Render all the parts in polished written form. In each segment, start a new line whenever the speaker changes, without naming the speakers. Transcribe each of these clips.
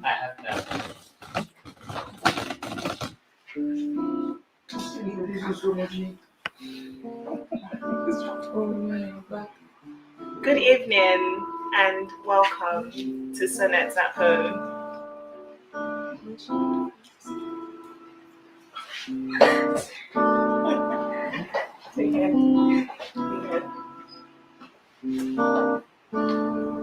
have that.
Good evening and welcome to Sonnets at Home.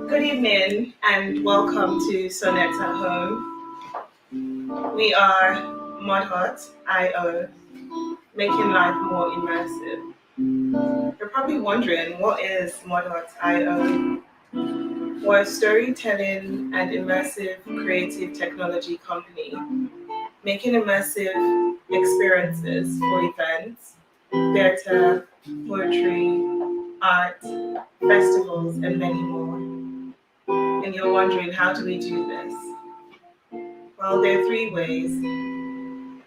Good evening and welcome to Sonnets at Home. We are Modhot.io, making life more immersive. You're probably wondering, what is Modhot.io? We're a storytelling and immersive creative technology company, making immersive experiences for events, theater, poetry, art, festivals, and many more. And you're wondering, how do we do this? Well, there are three ways.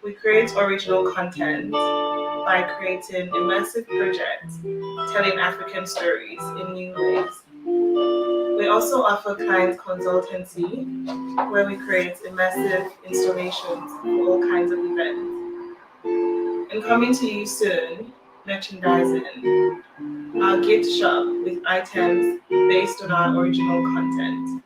We create original content by creating immersive projects telling African stories in new ways. We also offer client consultancy, where we create immersive installations for all kinds of events. And coming to you soon, merchandising, our gift shop with items based on our original content.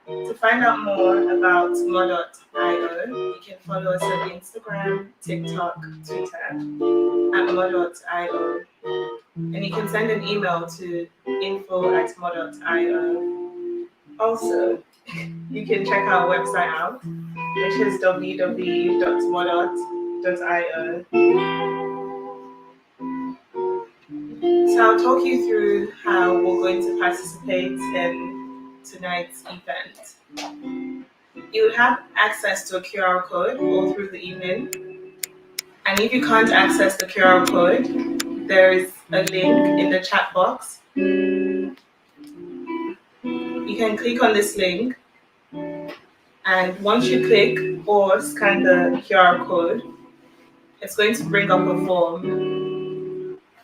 To find out more about Modot.io, you can follow us on Instagram, TikTok, Twitter at Modot.io. And you can send an email to info@modot.io. Also, you can check our website out, which is www.modot.io. So I'll talk you through how we're going to participate in tonight's event. You will have access to a QR code all through the evening. And if you can't access the QR code, there is a link in the chat box. You can click on this link, and once you click or scan the QR code, it's going to bring up a form.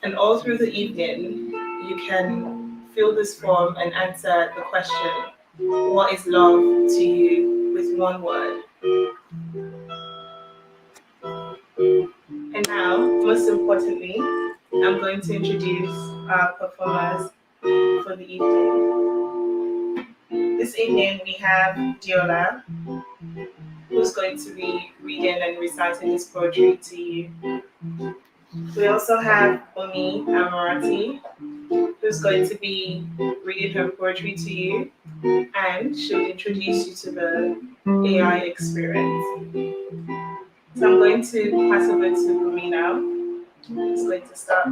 And all through the evening, you can fill this form and answer the question, what is love to you, with one word. And now, most importantly, I'm going to introduce our performers for the evening. This evening we have Diola, who's going to be reading and reciting his poetry to you. We also have Omi Amorati, who's going to be reading her poetry to you, and she'll introduce you to the AI experience. So I'm going to pass over to Omi now. It's going to start.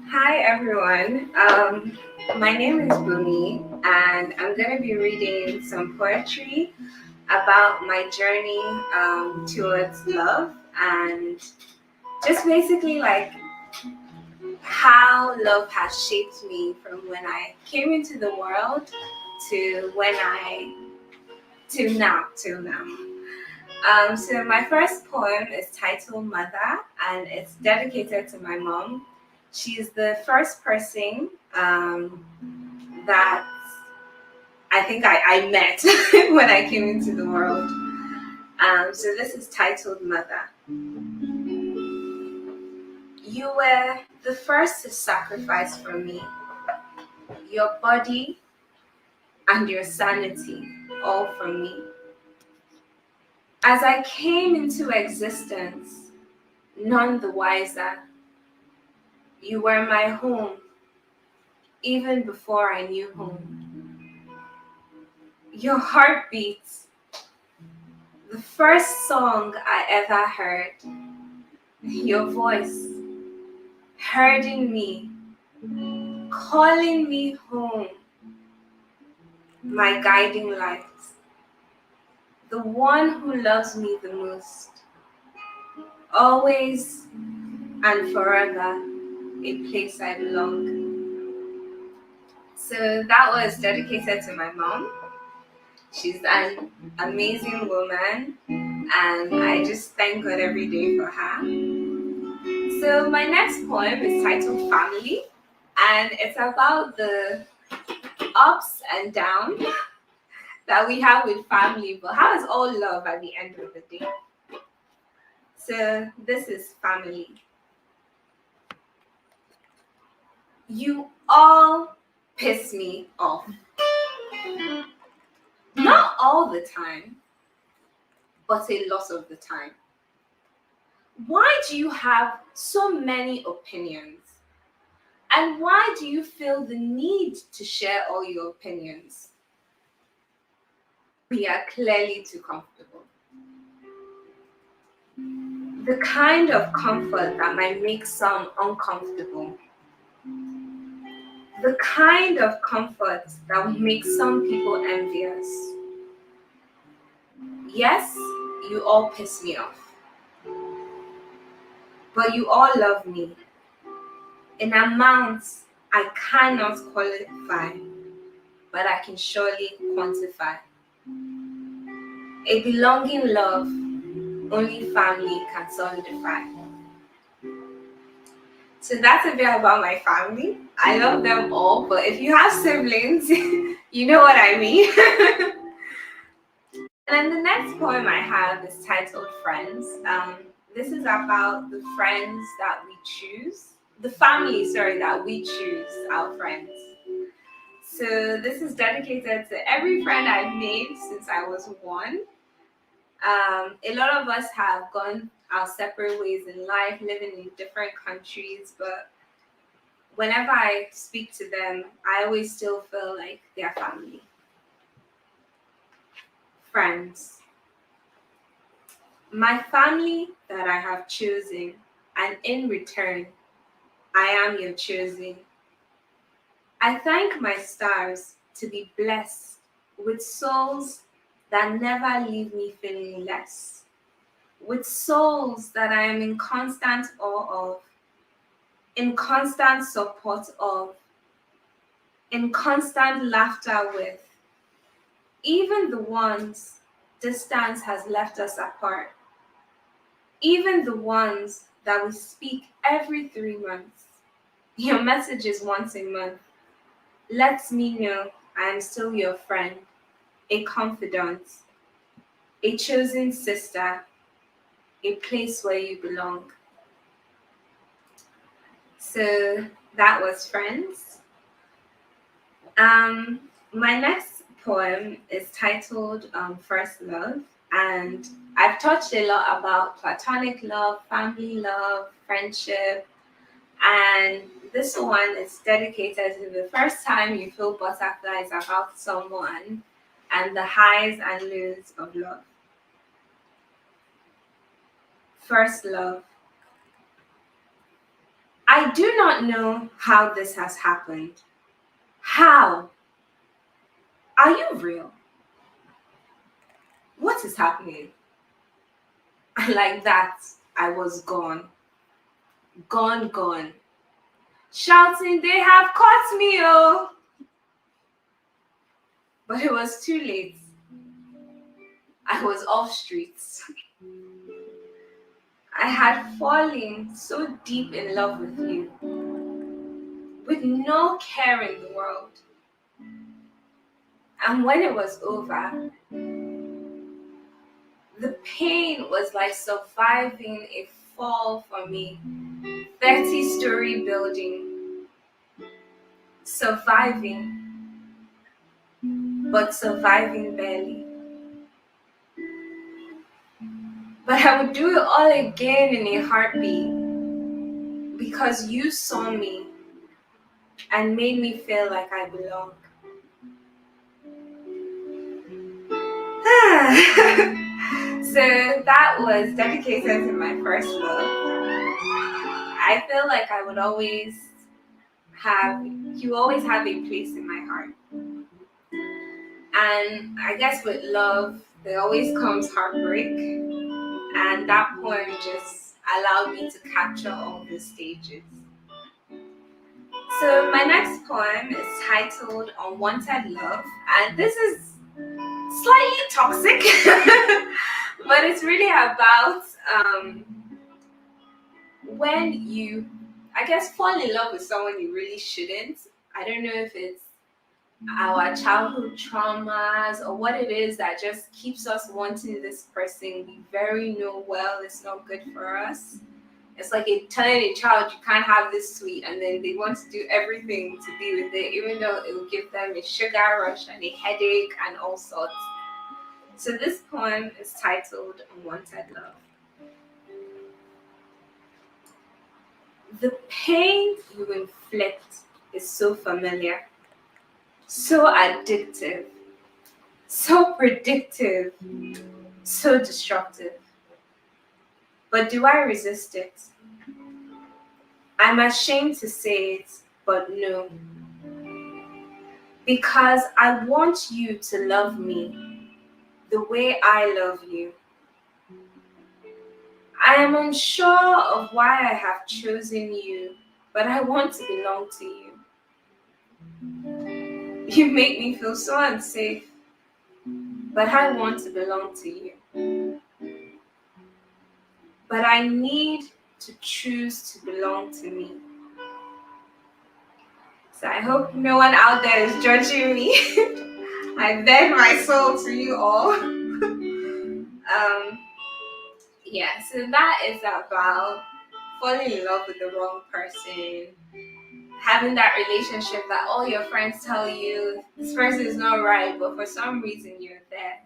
Hi everyone, my name is Bumi and I'm going to be reading some poetry about my journey towards love and just basically like how love has shaped me from when I came into the world to till now. So my first poem is titled Mother and it's dedicated to my mom. She's the first person that I think I met when I came into the world. So this is titled Mother. You were the first to sacrifice for me, your body and your sanity, all for me. As I came into existence, none the wiser. You were my home, even before I knew home. Your heartbeat, the first song I ever heard. Your voice, herding me, calling me home. My guiding light, the one who loves me the most. Always and forever, a place I belong. So that was dedicated to my mom. She's an amazing woman and I just thank God every day for her. So my next poem is titled Family, and it's about the ups and downs that we have with family, but how is all love at the end of the day? So this is family. You all piss me off. Not all the time, but a lot of the time. Why do you have so many opinions? And why do you feel the need to share all your opinions? We are clearly too comfortable. The kind of comfort that might make some uncomfortable. The kind of comfort that will make some people envious. Yes, you all piss me off, but you all love me in amounts I cannot qualify, but I can surely quantify. A belonging love only family can solidify. So that's a bit about my family. I love them all, but if you have siblings, you know what I mean. And then the next poem I have is titled Friends. This is about the friends that we choose, the family, sorry, that we choose, our friends. So this is dedicated to every friend I've made since I was one. A lot of us have gone our separate ways in life, living in different countries, but whenever I speak to them, I always still feel like they're family. Friends. My family that I have chosen, and in return, I am your choosing. I thank my stars to be blessed with souls that never leave me feeling less, with souls that I am in constant awe of, in constant support of, in constant laughter with, even the ones distance has left us apart, even the ones that we speak every 3 months. Your messages once a month lets me know I am still your friend, a confidant, a chosen sister, a place where you belong. So that was Friends. My next poem is titled First Love, and I've touched a lot about platonic love, family love, friendship, and this one is dedicated to the first time you feel butterflies about someone and the highs and lows of love. First love. I do not know how this has happened. How? Are you real? What is happening? Like that, I was gone. Gone, gone. Shouting, they have caught me, oh! But it was too late. I was off streets. I had fallen so deep in love with you, with no care in the world. And when it was over, the pain was like surviving a fall from a 30-story building. Surviving, but surviving barely. But I would do it all again in a heartbeat because you saw me and made me feel like I belong. So that was dedicated to my first love. I feel like I would always have, you always have a place in my heart. And I guess with love, there always comes heartbreak. And that poem just allowed me to capture all the stages. So my next poem is titled Unwanted Love, and this is slightly toxic, But it's really about when you, I guess, fall in love with someone you really shouldn't. I don't know if it's our childhood traumas or what it is that just keeps us wanting this person we very know well it's not good for us. It's like telling a child you can't have this sweet, and then they want to do everything to be with it, even though it will give them a sugar rush and a headache and all sorts. So this poem is titled Unwanted Love. The pain you inflict is so familiar, so addictive, so predictive, so destructive. But do I resist it? I'm ashamed to say it, but no. Because I want you to love me the way I love you. I am unsure of why I have chosen you, but I want to belong to you. You make me feel so unsafe, but I want to belong to you. But I need to choose to belong to me. So I hope no one out there is judging me. I beg my soul to you all. Yeah, so that is about falling in love with the wrong person, having that relationship that all your friends tell you this person is not right, but for some reason you're there.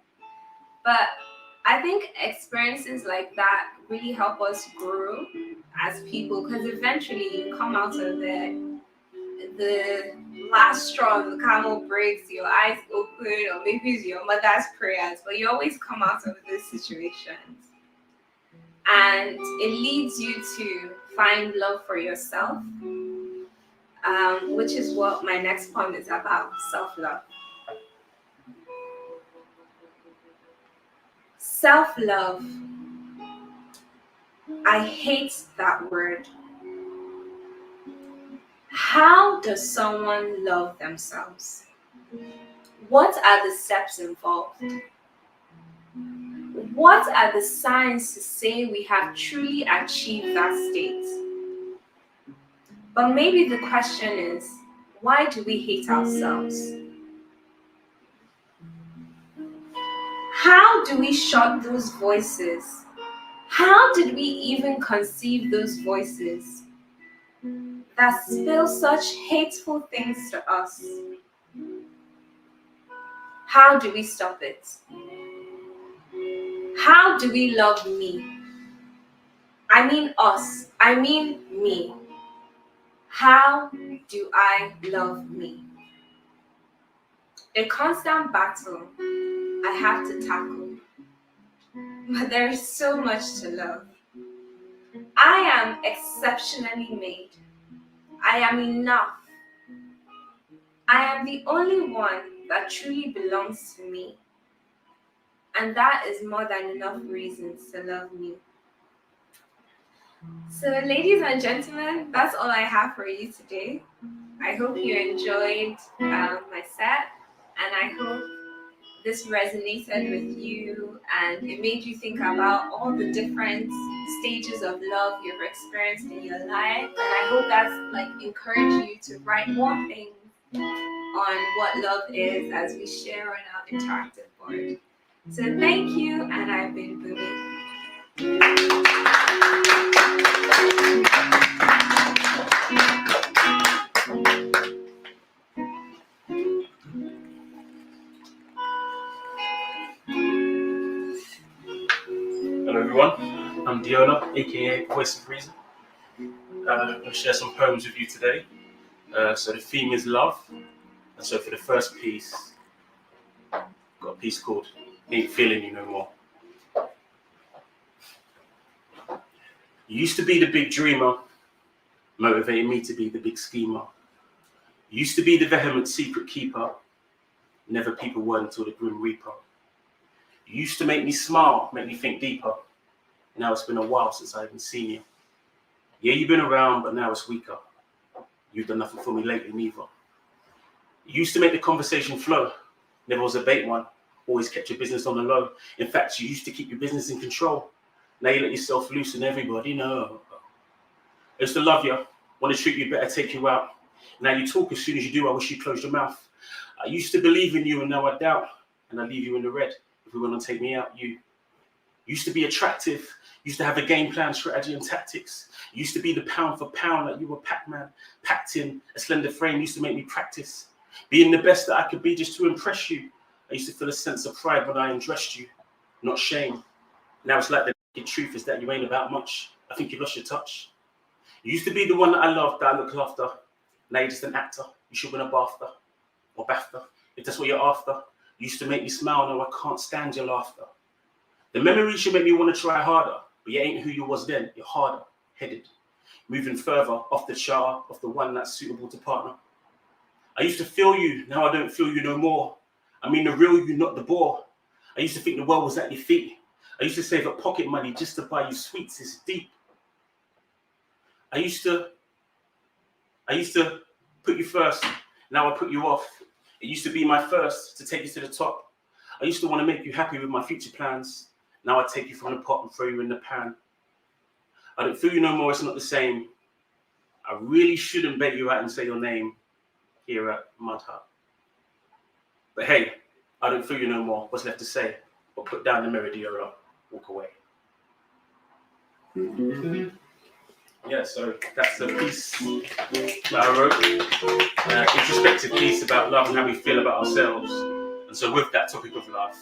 But I think experiences like that really help us grow as people, because eventually you come out of the last straw of the camel breaks, your eyes open, or maybe it's your mother's prayers, but you always come out of these situations. And it leads you to find love for yourself, which is what my next poem is about, self-love. Self-love, I hate that word. How does someone love themselves? What are the steps involved? What are the signs to say we have truly achieved that state? But maybe the question is, why do we hate ourselves? How do we shut those voices? How did we even conceive those voices that spill such hateful things to us? How do we stop it? How do we love me? I mean us. I mean me. How do I love me? A constant battle I have to tackle. But there is so much to love. I am exceptionally made. I am enough. I am the only one that truly belongs to me. And that is more than enough reasons to love me. So, ladies and gentlemen, that's all I have for you today. I hope you enjoyed my set, and I hope this resonated with you and it made you think about all the different stages of love you've experienced in your life. And I hope that's like encouraged you to write more things on what love is as we share on our interactive board. So thank you, and I've been Bumi.
Hello everyone, I'm Diola, aka Voice of Reason. I'm going to share some poems with you today. So the theme is love, and so for the first piece, I've got a piece called Ain't Feeling You No More. You used to be the big dreamer, motivating me to be the big schemer. You used to be the vehement secret keeper, never people were until the grim reaper. You used to make me smile, make me think deeper. Now it's been a while since I even seen you. Yeah, you've been around, but now it's weaker. You've done nothing for me lately neither. You used to make the conversation flow, never was a bait one. always kept your business on the low. In fact, you used to keep your business in control. Now you let yourself loose and everybody know. I used to love you, want to treat you better, take you out. Now you talk as soon as you do, I wish you closed your mouth. I used to believe in you and now I doubt, and I leave you in the red. If you want to take me out, you used to be attractive, used to have a game plan, strategy and tactics. Used to be the pound for pound like you were Pac-Man, packed in a slender frame, used to make me practice. Being the best that I could be just to impress you. I used to feel a sense of pride when I undressed you, not shame. Now it's like the truth is that you ain't about much. I think you lost your touch. You used to be the one that I loved, that I looked after. Now you're just an actor. You should win a BAFTA or BAFTA, if that's what you're after. You used to make me smile, now I can't stand your laughter. The memories should make me want to try harder, but you ain't who you was then. You're harder headed, moving further off the chart of the one that's suitable to partner. I used to feel you, now I don't feel you no more. I mean the real you, not the bore. I used to think the world was at your feet. I used to save up pocket money just to buy you sweets. It's deep. I used to put you first, now I put you off. It used to be my first to take you to the top. I used to want to make you happy with my future plans. Now I take you from the pot and throw you in the pan. I don't feel you no more, it's not the same. I really shouldn't beg you out and say your name here at Mud Hut. But hey, I don't feel you no more, what's left to say? But put down the Meridiola, walk away. Yeah, so that's a piece that I wrote. Introspective piece about love and how we feel about ourselves. And so with that topic of love,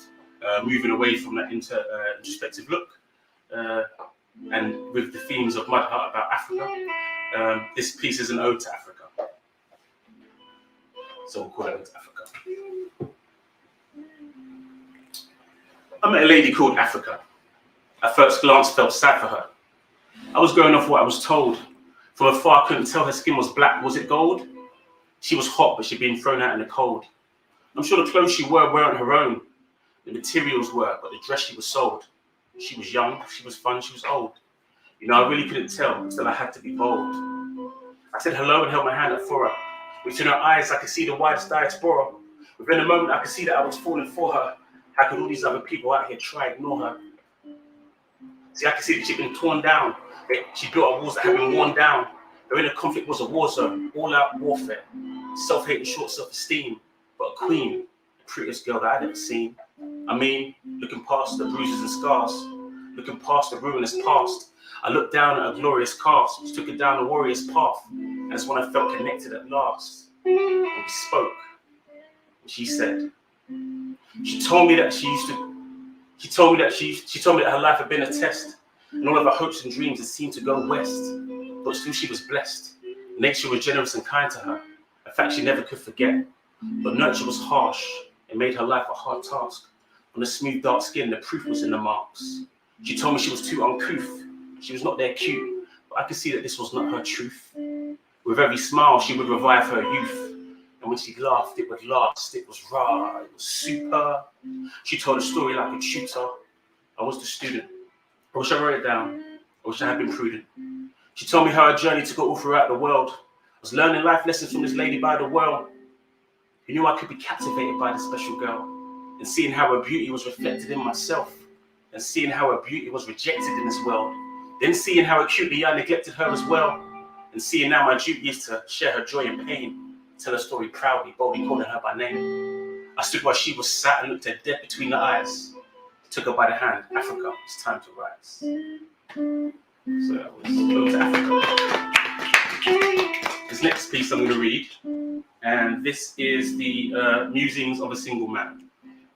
moving away from that introspective look, and with the themes of Mud Hut about Africa, this piece is an ode to Africa. So we'll call it Ode to Africa. I met a lady called Africa. At first glance, felt sad for her. I was going off what I was told. From afar, I couldn't tell her skin was black. Was it gold? She was hot, but she'd been thrown out in the cold. I'm sure the clothes she wore weren't her own. The materials were, but the dress she was sold. She was young, she was fun, she was old. You know, I really couldn't tell until I had to be bold. I said hello and held my hand up for her. Within her eyes, I could see the widest diaspora. Within a moment, I could see that I was falling for her. How could all these other people out here try to ignore her? See, I could see that she'd been torn down. She built up walls that had been worn down. Her inner conflict was a war zone, all-out warfare. Self-hate and short self-esteem, but a queen, the prettiest girl that I'd ever seen. I mean, looking past the bruises and scars, looking past the ruinous past, I looked down at a glorious cast, which took her down a warrior's path, and it's when I felt connected at last. And we spoke, and she said, she told me that her life had been a test, and all of her hopes and dreams had seemed to go west, but still she was blessed. Nature was generous and kind to her, a fact she never could forget, but nurture was harsh. It made her life a hard task. On the smooth dark skin, the proof was in the marks. She told me she was too uncouth. She was not there cute, but I could see that this was not her truth. With every smile, she would revive her youth. And when she laughed, it would last. It was raw, it was super. She told a story like a tutor. I was the student. I wish I wrote it down. I wish I had been prudent. She told me how her journey took her all throughout the world. I was learning life lessons from this lady by the well. Who knew I could be captivated by this special girl, and seeing how her beauty was reflected in myself, and seeing how her beauty was rejected in this world, then seeing how acutely I neglected her as well, and seeing now my duty is to share her joy and pain, tell her story proudly, boldly calling her by name. I stood while she was sat and looked her dead between the eyes, took her by the hand. Africa, it's time to rise. So that was Ode to Africa. This next piece I'm going to read, and this is the Musings of a Single Man.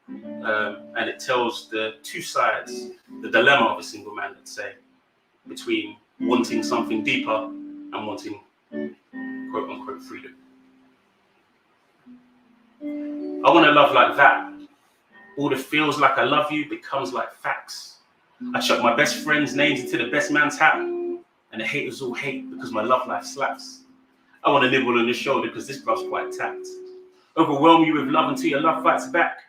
And it tells the two sides, the dilemma of a single man, let's say, between wanting something deeper and wanting quote unquote freedom. I want to love like that. All the feels like I love you becomes like facts. I chuck my best friend's names into the best man's hat, and the haters all hate because my love life slaps. I want to nibble on the shoulder because this brush's quite tapped. Overwhelm you with love until your love fights back.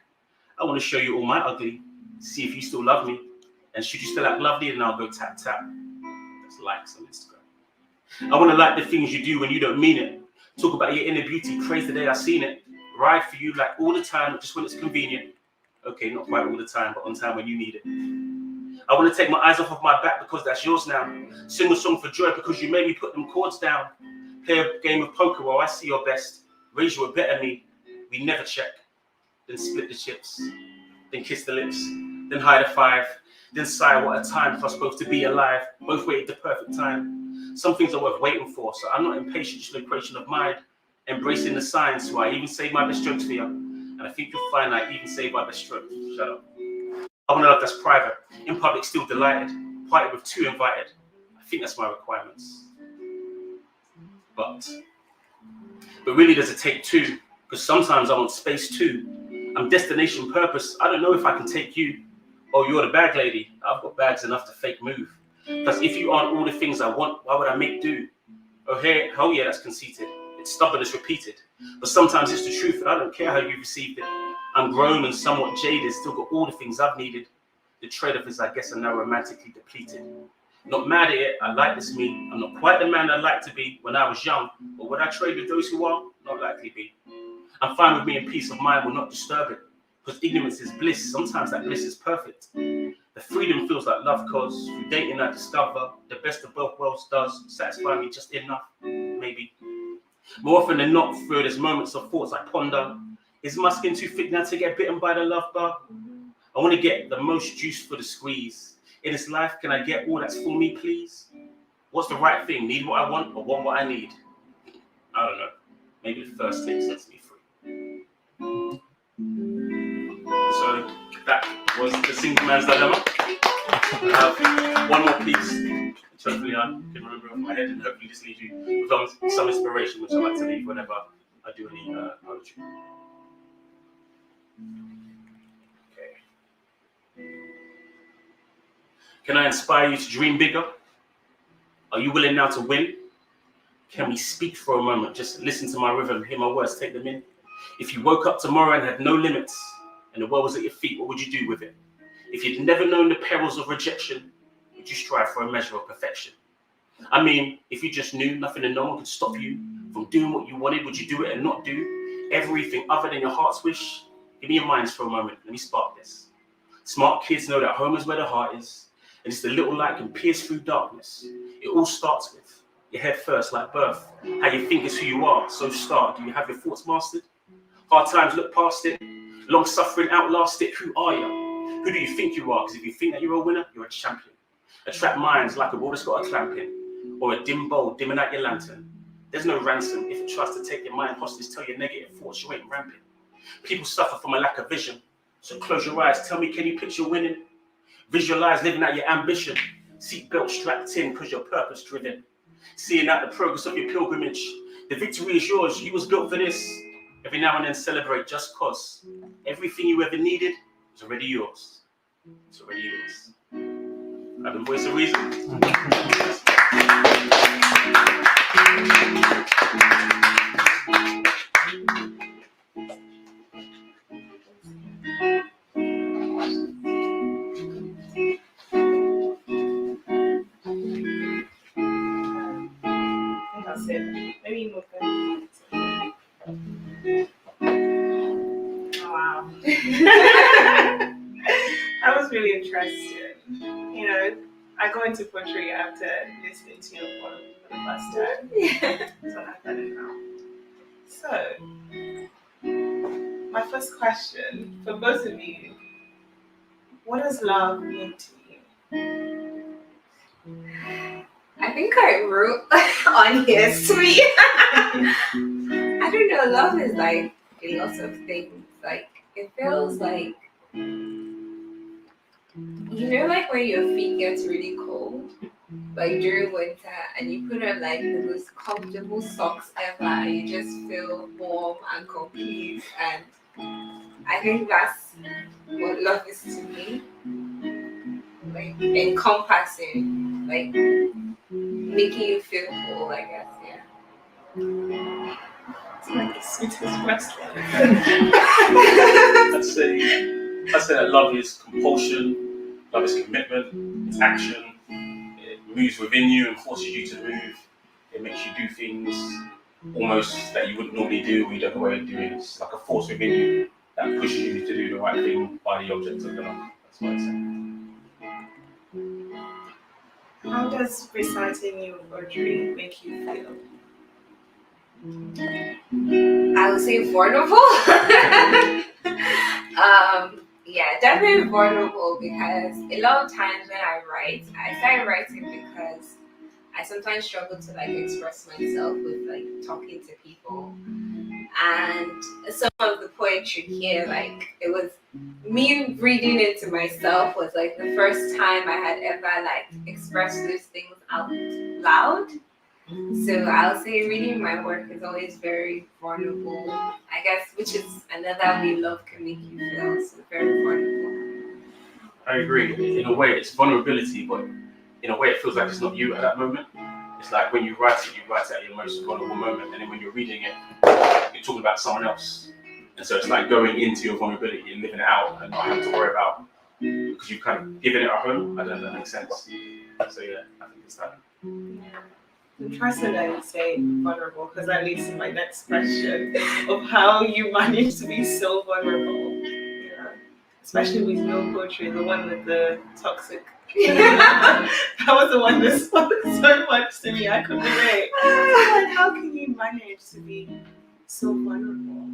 I want to show you all my ugly, see if you still love me, and should you still act lovely, and I'll go tap tap. That's likes on Instagram. I want to like the things you do when you don't mean it. Talk about your inner beauty, praise the day I seen it. Ride for you like all the time, not just when it's convenient. Okay, not quite all the time, but on time when you need it. I want to take my eyes off of my back because that's yours now. Sing a song for joy because you made me put them chords down. Play a game of poker while I see your best. Raise you a better me. We never check. Then split the chips. Then kiss the lips. Then hide a five. Then sigh, what a time for us both to be alive. Both waited the perfect time. Some things are worth waiting for, so I'm not impatient, just an equation of mind. Embracing the signs, so I even save my best jokes for you. And I think you'll find I even save my best stroke. Shut up. I want a love that's private. In public, still delighted. Party with two invited. I think that's my requirements. But really, does it take two? Because sometimes I want space too. I'm destination purpose. I don't know if I can take you. Oh, you're the bag lady. I've got bags enough to fake move. Plus, if you aren't all the things I want, why would I make do? Oh, hey, oh yeah, that's conceited. It's stubbornness repeated. But sometimes it's the truth, and I don't care how you received it. I'm grown and somewhat jaded, still got all the things I've needed. The trade-off is, I guess, I'm now romantically depleted. Not mad at it, I like this me. I'm not quite the man I'd like to be when I was young, but would I trade with those who are? Not likely be. I'm fine with me, and peace of mind will not disturb it. Because ignorance is bliss, sometimes that bliss is perfect. The freedom feels like love, cause through dating I discover the best of both worlds does satisfy me just enough, maybe. More often than not, through those moments of thoughts I ponder, is my skin too thick now to get bitten by the love bug? I want to get the most juice for the squeeze. In this life, can I get all that's for me, please? What's the right thing? Need what I want or want what I need? I don't know. Maybe the first take sets me free. So that was the single man's dilemma. I have one more piece, which hopefully I can remember off my head, and hopefully this leaves you with some inspiration, which I like to leave whenever I do any poetry. Okay. Can I inspire you to dream bigger? Are you willing now to win? Can we speak for a moment? Just listen to my rhythm, hear my words, take them in. If you woke up tomorrow and had no limits, and the world was at your feet, what would you do with it? If you'd never known the perils of rejection, would you strive for a measure of perfection? I mean, if you just knew nothing and no one could stop you from doing what you wanted, would you do it and not do everything other than your heart's wish? Give me your minds for a moment. Let me spark this. Smart kids know that home is where the heart is, and it's the little light can pierce through darkness. It all starts with your head first, like birth. How you think is who you are, so start. Do you have your thoughts mastered? Hard times, look past it. Long suffering, outlast it. Who are you? Who do you think you are? Because if you think that you're a winner, you're a champion. Attract minds like a ball that's got a clamp in, or a dim bowl dimming out your lantern. There's no ransom if it tries to take your mind hostage. Tell your negative thoughts you ain't rampant. People suffer from a lack of vision, so close your eyes. Tell me, can you picture winning? Visualize living out your ambition. Seatbelt strapped in because you're purpose driven. Seeing out the progress of your pilgrimage. The victory is yours. You was built for this. Every now and then celebrate just cause. Everything you ever needed is already yours. It's already yours. I've been voice of reason.
That's it. Maybe more than oh, wow. I was really interested. You know, I go into poetry after listening to your poem for the first time. So I got it now. So, my first question for both of you: what does love mean to you?
I think I wrote on here, sweet. I don't know, love is like a lot of things. Like, it feels like, you know, like when your feet gets really cold, like during winter, and you put on like the most comfortable socks ever, and you just feel warm and complete. And I think that's what love is to me. Like encompassing, like making you feel whole, I guess, yeah.
It's like the sweetest question.
I'd say that love is compulsion, love is commitment, it's action, it moves within you and forces you to move, it makes you do things almost that you wouldn't normally do or you don't know why you're doing. It's like a force within you that pushes you to do the right thing by the object of the love. That's what I'd say.
How does reciting your poetry make you feel?
I would say vulnerable. Yeah, definitely vulnerable because a lot of times when I write, I start writing because I sometimes struggle to like express myself with like talking to people. And some of the poetry here, like it was me reading it to myself was like the first time I had ever like expressed those things out loud. So I'll say reading my work is always very vulnerable, I guess, which is another way love can make you feel. So very vulnerable.
I agree. In a way, it's vulnerability, but in a way, it feels like it's not you at that moment. It's like when you write it at your most vulnerable moment, and then when you're reading it, you're talking about someone else. And so it's like going into your vulnerability and living it out and not having to worry about because you've kind of given it a home. I don't know if that makes sense. So yeah, I think it's that.
Interesting that you say vulnerable because that leads to my next question of how you manage to be so vulnerable. You know, especially with your poetry, the one with the toxic. That was the one that spoke so much to me. I could relate. Like, how can you manage to be so vulnerable?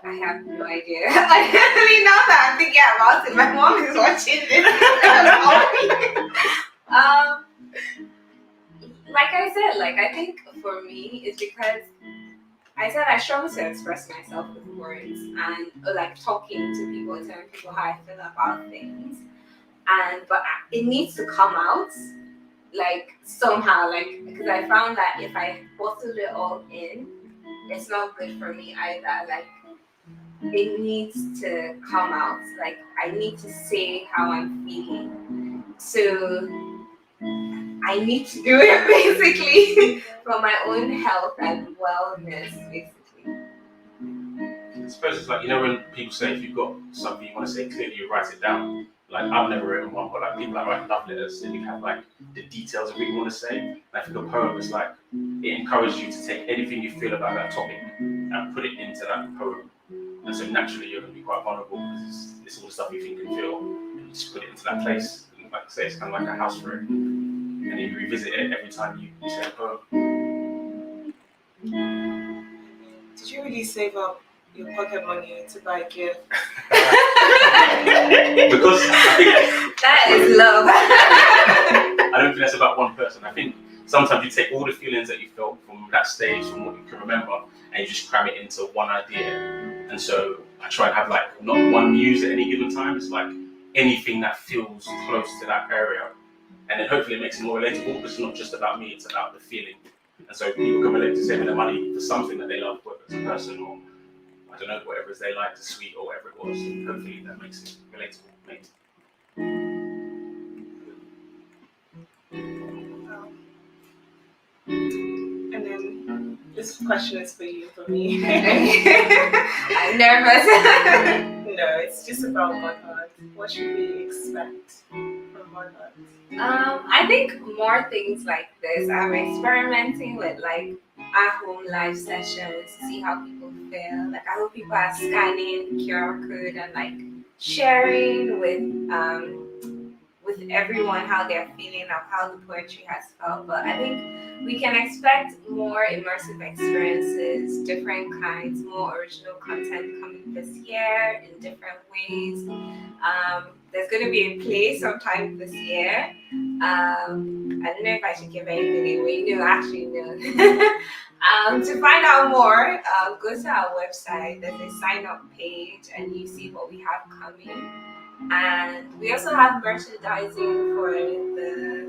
I have no idea. Actually, now that I'm thinking about it, my mom is watching this. Like I said, like I think for me, it's because I said I struggle to express myself with words and like talking to people, telling people how I feel about things. But it needs to come out like somehow, like because I found that if I bottled it all in, it's not good for me either. Like it needs to come out. Like I need to say how I'm feeling. So I need to do it basically for my own health and wellness, basically.
I suppose it's like, you know, when people say if you've got something you want to say clearly, you write it down. Like, I've never written one, but like people that write love letters and you have like the details of what you want to say. I think a poem is like, it encourages you to take anything you feel about that topic and put it into that poem. And so naturally, you're going to be quite vulnerable because it's all the stuff you think and feel, and you just put it into that place. And like I say, it's kind of like a house for it. And then you revisit it every time you say a poem.
Did you really save up your pocket money to buy a gift?
Because I think
That is love.
I don't think that's about one person. I think sometimes you take all the feelings that you felt from that stage, from what you can remember, and you just cram it into one idea. And so I try and have like not one muse at any given time. It's like anything that feels close to that area. And then hopefully it makes it more relatable because it's not just about me, it's about the feeling. And so people can relate to saving their money for something that they love, whether it's a person or I don't know, whatever they like, the sweet or whatever it was. And hopefully that makes it relatable. Maybe.
And then this question is for you, for me.
I'm nervous.
No, it's just about motherhood. What should we expect from motherhood?
I think more things like this. I'm experimenting with like at-home live sessions to see how people feel. Like I hope people are scanning QR code and like sharing with everyone how they're feeling of how the poetry has felt. But I think we can expect more immersive experiences, different kinds, more original content coming this year in different ways. There's going to be a play sometime this year. I don't know if I should give anything away. No, actually, no. To find out more, go to our website. There's a sign up page, and you see what we have coming. And we also have merchandising for the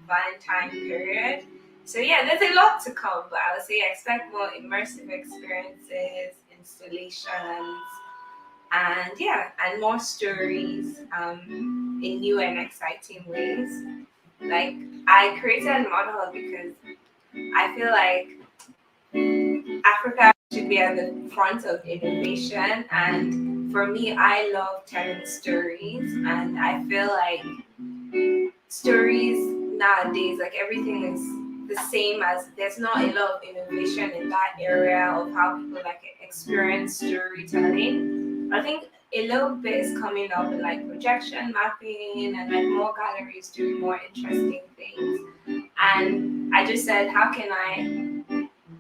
Valentine period. So yeah, there's a lot to come, but I would say expect more immersive experiences, installations, and yeah, and more stories in new and exciting ways. Like I created Motherhood because I feel like Africa should be at the front of innovation, and for me, I love telling stories, and I feel like stories nowadays, like everything is the same as there's not a lot of innovation in that area of how people like experience storytelling. I think a little bit is coming up with like projection mapping and like more galleries doing more interesting things. And I just said, how can I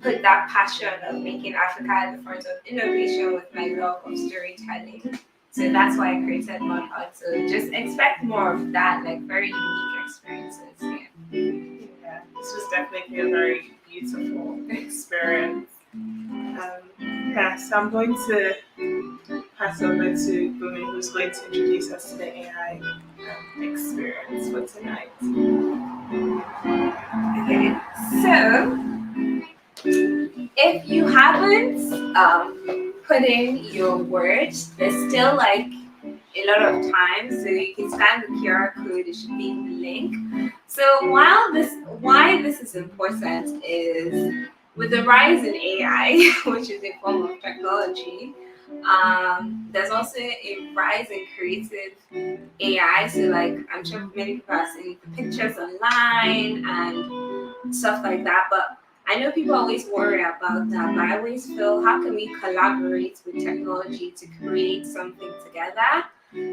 put that passion of making Africa at the front of innovation with my love of storytelling? So that's why I created Mud Hut. So just expect more of that, like very unique experiences. Yeah.
Yeah, this was definitely a very beautiful experience. Yeah, so I'm going to pass over to Bumi, who's going to introduce us to the AI experience for tonight.
Okay. So if you haven't put in your words, there's still like a lot of time, so you can scan the QR code. It should be in the link. So why this is important is with the rise in AI, which is a form of technology, there's also a rise in creative AI. So like I'm sure many people are seeing the pictures online and stuff like that, but I know people always worry about that, but I always feel how can we collaborate with technology to create something together?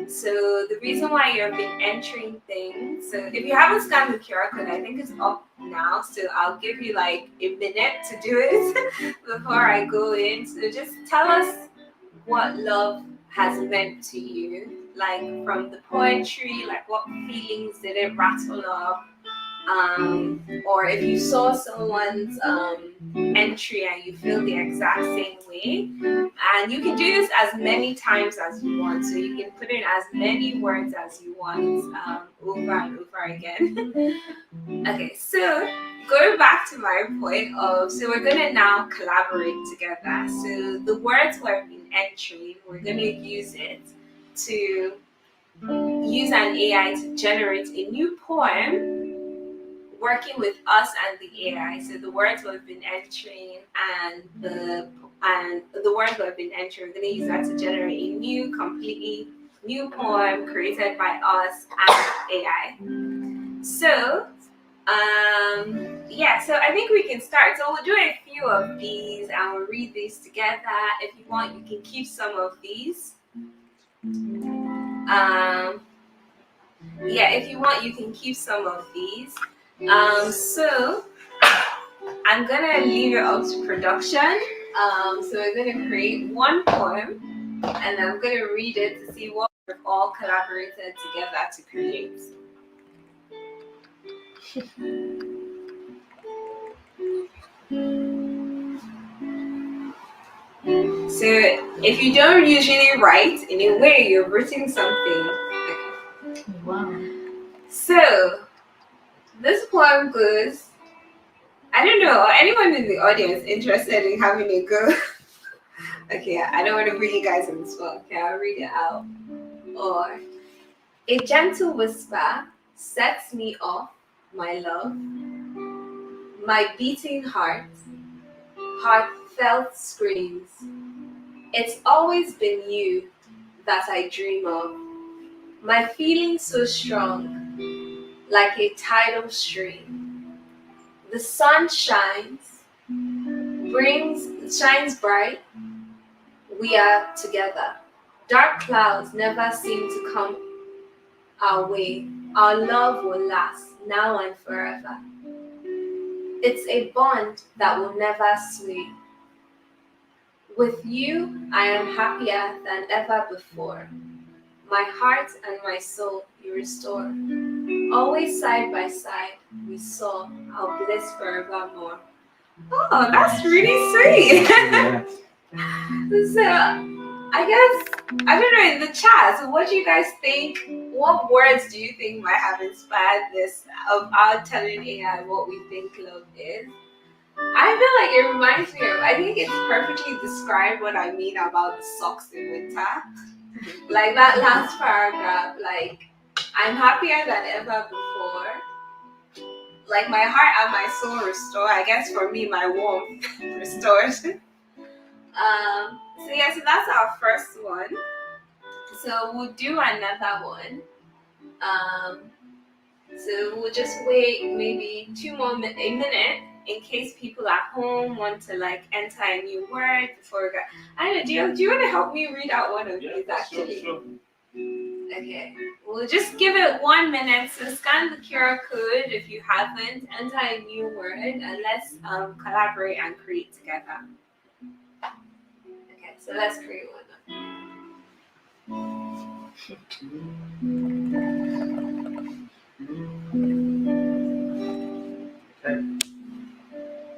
So the reason why you've been entering things, so if you haven't scanned the QR code, I think it's up now. So I'll give you like a minute to do it before I go in. So just tell us what love has meant to you, like from the poetry, like what feelings did it rattle up? Or if you saw someone's entry and you feel the exact same way, and you can do this as many times as you want, so you can put in as many words as you want over and over again. Okay, so going back to my point of, so we're gonna now collaborate together. So the words we've been entering, we're gonna use it to use an AI to generate a new poem working with us and the AI. So the words we've been entering and the words we've been entering, we're going to use that to generate a new, completely new poem created by us and AI. So yeah, so I think we can start. So we'll do a few of these and we'll read these together. If you want, you can keep some of these. Yeah, if you want, you can keep some of these. So I'm gonna leave it up to production. So we're gonna create one poem, and I'm gonna read it to see what we've all collaborated together to create. So if you don't usually write, in a way, you're writing something. Okay.
Wow.
So this poem goes. I don't know. Anyone in the audience interested in having a go? Okay, I don't want to bring you guys on the spot. Okay, I'll read it out. Or a gentle whisper sets me off, my love, my beating heart, heartfelt screams. It's always been you that I dream of. My feelings so strong, like a tidal stream. The sun shines bright. We are together. Dark clouds never seem to come our way. Our love will last now and forever. It's a bond that will never sway. With you, I am happier than ever before. My heart and my soul you restore. Always side by side, we soar our bliss forevermore. Oh, that's really sweet. So, I guess, I don't know, in the chat, so what do you guys think? What words do you think might have inspired this of our telling AI what we think love is? I feel like it reminds me of, I think it's perfectly described what I mean about the socks in winter. Like that last paragraph, like, I'm happier than ever before. Like my heart and my soul restore. I guess for me, my warmth restores. So yeah, so that's our first one. So we'll do another one. So we'll just wait maybe a minute in case people at home want to like enter a new word before we go. I don't know, do you want to help me read out one of these actually?
Sure.
Okay, we'll just give it 1 minute. So scan the QR code if you haven't, enter a new word, and let's collaborate and create together. Okay, so let's create one.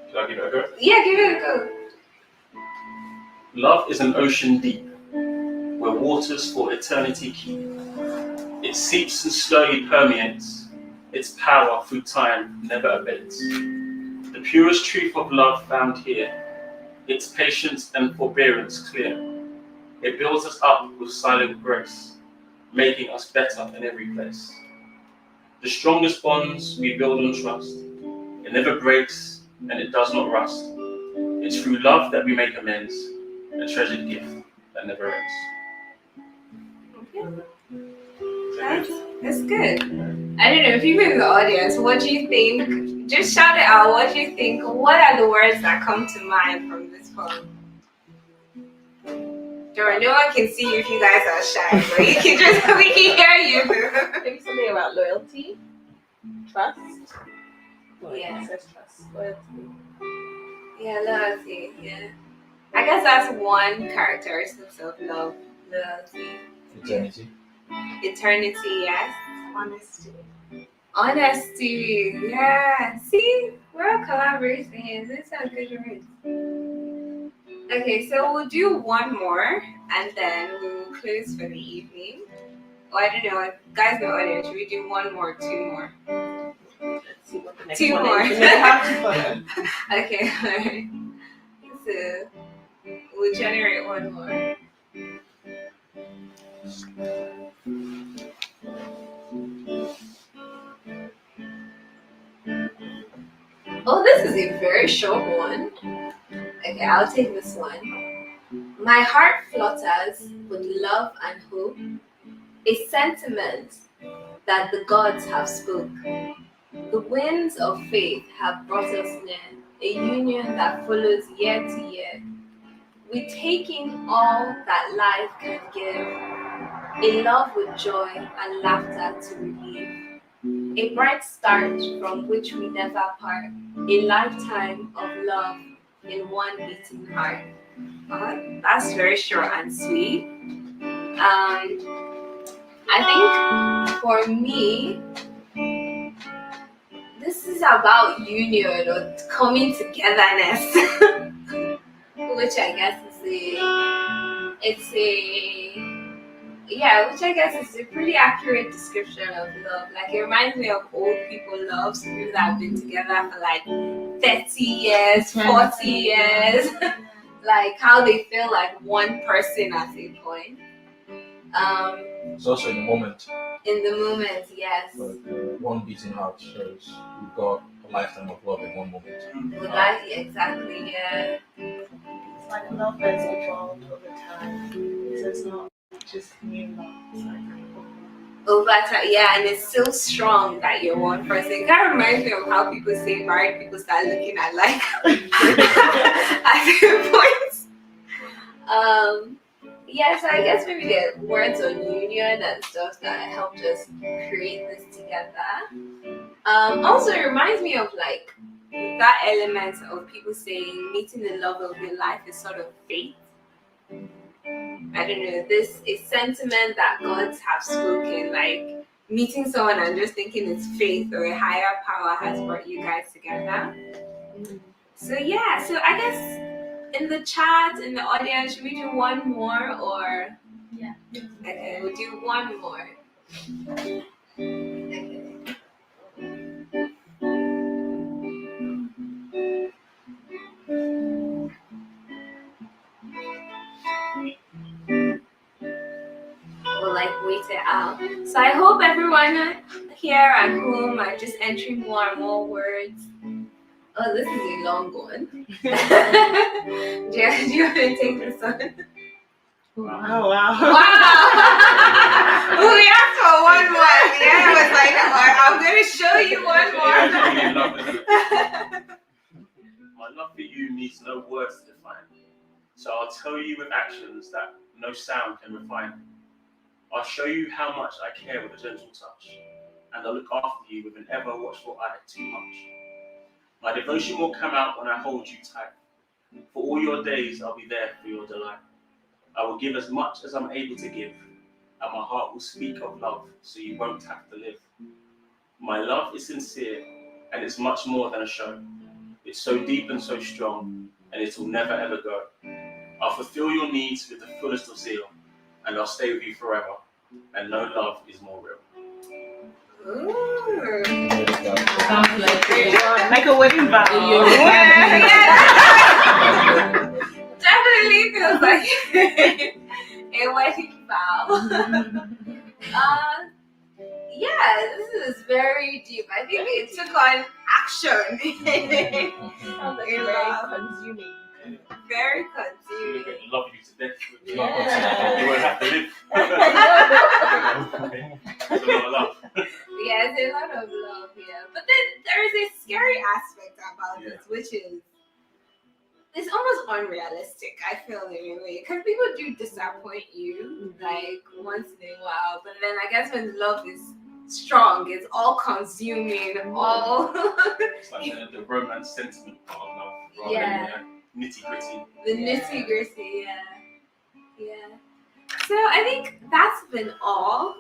Should I give it a go?
Yeah, give it a go.
Love is an ocean deep, where waters for eternity keep. It seeps and slowly permeates, its power through time never abates. The purest truth of love found here, its patience and forbearance clear. It builds us up with silent grace, making us better in every place. The strongest bonds we build on trust. It never breaks and it does not rust. It's through love that we make amends, a treasured gift that never ends.
That's good. I don't know, people in the audience, what do you think? Just shout it out. What do you think? What are the words that come to mind from this poem? Dora, no one can see you if you guys are shy, but we can hear you.
Maybe something about loyalty, trust.
Yeah.
It says trust, loyalty.
Yeah, loyalty. Yeah. I guess that's one characteristic of love. Loyalty.
Eternity.
Eternity, yes.
Honesty.
Honesty, yeah. See, we're all collaborating here. These are good words. Okay, so we'll do one more and then we'll close for the evening. Oh, I don't know, guys in the audience, should we do one more, two more?
Let's see what the next
Two
one
more.
is. We have to follow.
Okay, alright. So we'll generate one more. Oh, this is a very short one. Okay, I'll take this one. My heart flutters with love and hope, a sentiment that the gods have spoke. The winds of faith have brought us near, a union that follows year to year. We taking all that life can give, a love with joy and laughter to relieve, a bright start from which we never part, a lifetime of love in one beating heart. That's very short and sweet. I think for me, this is about union or coming togetherness, which I guess which I guess is a pretty accurate description of love. Like, it reminds me of old people love, so people that have been together for like 30 years, 40 years, like how they feel like one person at a point.
It's also in the moment.
In the moment, yes.
Like, one beating heart shows we've got a lifetime of love in one moment.
Exactly, yeah.
It's like love has evolved over time. So it's not just new love. It's like
Over time, yeah, and it's so strong that you're one person. It kind of reminds me of how people say married people start looking at like at different points. Yeah, so I guess maybe the words on union and stuff that helped us create this together. Also, it reminds me of like that element of people saying meeting the love of your life is sort of fate. I don't know, this is sentiment that gods have spoken, like meeting someone and just thinking it's faith or a higher power has brought you guys together. So yeah, so I guess in the chat, in the audience, should we do one more or?
Yeah.
Okay, we'll do one more. Okay. We'll like wait it out. So I hope everyone here at home are just entering more and more words. Oh, this is a long one. do you want to take this one?
wow.
We asked for one more. Yeah, I was like, I'm going to show you one more.
needs no words to define. So I'll tell you with actions that no sound can refine. I'll show you how much I care with a gentle touch, and I'll look after you with an ever watchful eye too much. My devotion will come out when I hold you tight. For all your days I'll be there for your delight. I will give as much as I'm able to give, and my heart will speak of love so you won't have to live. My love is sincere, and it's much more than a show. It's so deep and so strong, and it will never ever go. I'll fulfill your needs with the fullest of zeal, and I'll stay with you forever, and no love is more real.
Ooh.
Sounds like a wedding vow.
Definitely feels like a wedding vow. Yeah, this is very deep. I think it took on action.
Sounds like very consuming.
Very
We're
consuming.
going to love you to death.
Yeah.
You won't have to live. There's a lot of love.
Yeah, it's a lot of love, yeah. But then there is a scary aspect about
Yeah.
this, which is it's almost unrealistic, I feel in a way. Because people do disappoint you, like once in a while. But then I guess when love is strong, it's all consuming, all
It's like the romance sentiment part of love, rather
Yeah.
than the nitty gritty.
the nitty gritty, yeah. Yeah. So I think that's been all.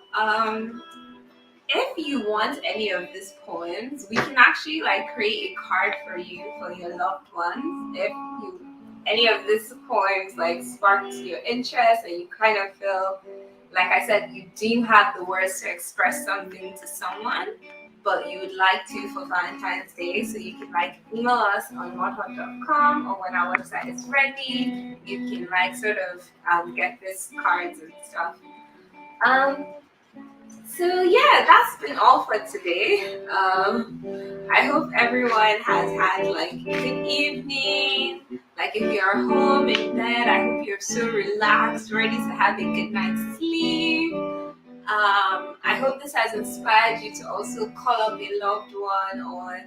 If you want any of these poems, we can actually like create a card for you for your loved ones. If you any of these poems like sparked your interest and you kind of feel like I said, you do have the words to express something to someone, but you would like to for Valentine's Day, so you can like email us on modhot.com, or when our website is ready, you can like sort of get these cards and stuff. So yeah, that's been all for today. I hope everyone has had like a good evening. Like if you're home in bed, I hope you're so relaxed, ready to have a good night's sleep. I hope this has inspired you to also call up a loved one or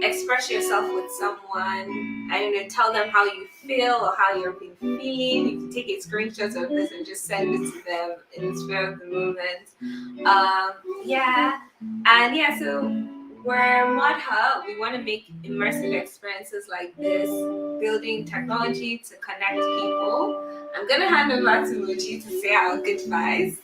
express yourself with someone. I don't know, tell them how you feel or how you've been feeling. You can take a screenshot of this and just send it to them in the spur of the moment. So we're Modha. We want to make immersive experiences like this, building technology to connect people. I'm gonna hand over to Mochi to say our goodbyes.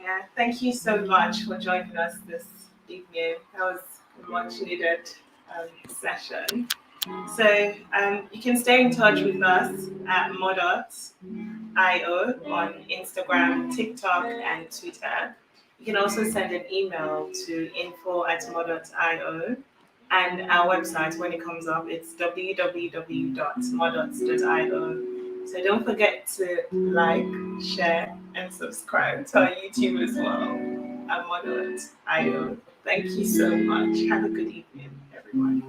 Yeah, thank you so much for joining us this evening. That was a much needed session. So you can stay in touch with us at modot.io on Instagram, TikTok, and Twitter. You can also send an email to info@modot.io. And our website, when it comes up, it's www.modots.io. So don't forget to like, share, and subscribe to our YouTube as well at Modot.io. Thank you so much. Have a good evening, everyone.